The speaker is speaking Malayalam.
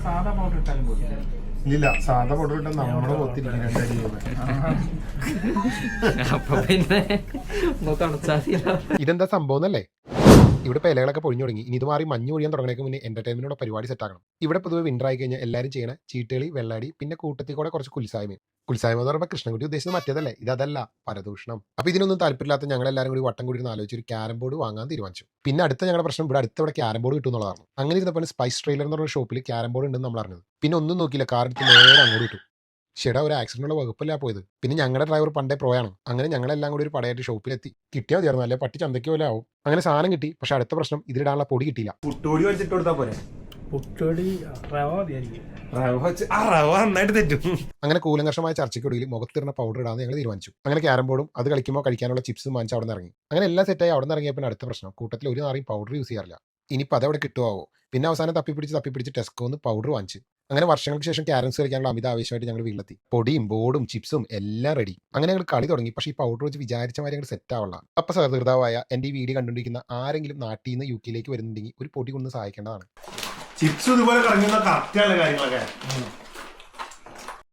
സാധാ പൗഡർ ഇട്ടാലും പോലും ഇല്ല, സാധാ പൗഡർ ഇട്ടാൽ നമ്മുടെ ഒത്തിരിക്കും 2 അടി രൂപ. അപ്പൊ പിന്നെ ഇതെന്താ സംഭവം എന്നല്ലേ? ഇവിടെ ഇപ്പോൾ ഇലകളൊക്കെ പൊഴിഞ്ഞു തുടങ്ങി. ഇനി ഇത് മാറി മഞ്ഞ് പൊഴിയാൻ തുടങ്ങുന്നതിന് മുന്നേ എന്റർടൈൻമെന്റുള്ള പരിപാടി സെറ്റ് ആക്കണം. ഇവിടെ പൊതുവെ വിൻ്റർ ആയി കഴിഞ്ഞാൽ എല്ലാവരും ചെയ്യണ ചീട്ടുകളി, വെള്ളാടി, പിന്നെ കൂട്ടത്തിൽ കൂടെ കുറച്ച് കുൽസായ്മയും. കുൽസായ്മ എന്ന് പറയുമ്പോൾ കൃഷ്ണൻകുട്ടി ഉദ്ദേശിച്ചത് മറ്റേതല്ലേ, ഇതല്ല, പരദൂഷണം. അപ്പോൾ ഇതിനൊന്നും താല്പര്യമില്ലാത്ത ഞങ്ങളെല്ലാവരും കൂടി വട്ടം കൂടി ആലോചിച്ച് ഒരു ക്യാരം ബോർഡ് വാങ്ങാൻ തീരുമാനിച്ചു. പിന്നെ അടുത്ത ഞങ്ങളുടെ പ്രശ്നം ഇവിടെ അടുത്തവിടെ ക്യാരം ബോർഡ് കിട്ടുമെന്നുള്ളതാണ്. അങ്ങനെ ഇരുന്നപ്പോൾ സ്പൈസ് ട്രെയിലർ എന്ന് പറഞ്ഞ ഷോപ്പിൽ ക്യാരം ബോർഡ് ഉണ്ടെന്ന് നമ്മൾ അറിഞ്ഞത്. പിന്നെ ഒന്നും നോക്കിയില്ല, കാർ എടുത്ത് നേരെ അങ്ങോട്ട് ഇട്ടു. ചേട്ടാ, ഒരു ആക്സിഡന്റുള്ള വകുപ്പല്ല പോയത്. പിന്നെ ഞങ്ങളുടെ ഡ്രൈവർ പണ്ടേ പ്രോയാണ്. അങ്ങനെ ഞങ്ങളെല്ലാം കൂടി ഒരു പടയായിട്ട് ഷോപ്പിലെത്തി. കിട്ടിയാൽ മതിയായിരുന്നു, അല്ലെ പട്ടി ചന്തയ്ക്ക് പോലെ ആവും. അങ്ങനെ സാധനം കിട്ടി. പക്ഷെ അടുത്ത പ്രശ്നം ഇതിലിടാനുള്ള പൊടി കിട്ടിയില്ല. പുട്ടുപൊടി വെച്ചിട്ട് കൊടുത്താൽ പോരെ? പുട്ടുപൊടി റവ മതിയായിരിക്കും. റവ നന്നായിട്ട് തെറ്റും. അങ്ങനെ കൂലങ്കർഷമായ ചർച്ചയ്ക്കൊടുവിൽ മുഖത്തിരുന്ന പൗഡർ ഇടാന്ന് ഞങ്ങൾ തീരുമാനിച്ചു. അങ്ങനെ ക്യാരം ബോർഡും അത് കളിക്കുമ്പോൾ കഴിക്കാനുള്ള ചിപ്സും വാങ്ങിച്ച് അവിടെ നിന്ന് ഇറങ്ങി. അങ്ങനെ എല്ലാം സെറ്റായി അവിടെ നിന്ന് ഇറങ്ങിയപ്പോൾ അടുത്ത പ്രശ്നം, കൂട്ടത്തിൽ ഒരു നാറിയും പൗഡർ യൂസ് ചെയ്യാറില്ല. ഇനിയിപ്പോൾ അതവിടെ കിട്ടുമോ? പിന്നെ അവസാനം തപ്പിപ്പിടിച്ച് ടെസ്കോന്ന് പൗഡർ വാങ്ങിച്ചു. അങ്ങനെ വർഷങ്ങൾക്ക് ശേഷം ക്യാരംസ് കളിക്കാനുള്ള അമിത ആവശ്യമായിട്ട് ഞങ്ങൾ വീട്ടിലെത്തി. പൊടിയും ബോർഡും ചിപ്സും എല്ലാം റെഡി. അങ്ങനെ ഞങ്ങൾ കളി തുടങ്ങി. പക്ഷേ ഈ പൗഡർ വെച്ച് വിചാരിച്ച മാതിരി ഞങ്ങൾ സെറ്റ് ആവുള്ള. അപ്പോൾ സഹൃദാവായ എൻ്റെ ഈ വീഡിയോ കണ്ടുകൊണ്ടിരിക്കുന്ന ആരെങ്കിലും നാട്ടിൽ നിന്ന് UK യിലേക്ക് വരുന്നുണ്ടെങ്കിൽ ഒരു പൊടി കൊണ്ട് സഹായിക്കേണ്ടതാണ്. ചിപ്സ് ഇതുപോലെ കറങ്ങുന്ന കറക്റ്റാണ് കാര്യങ്ങളൊക്കെ.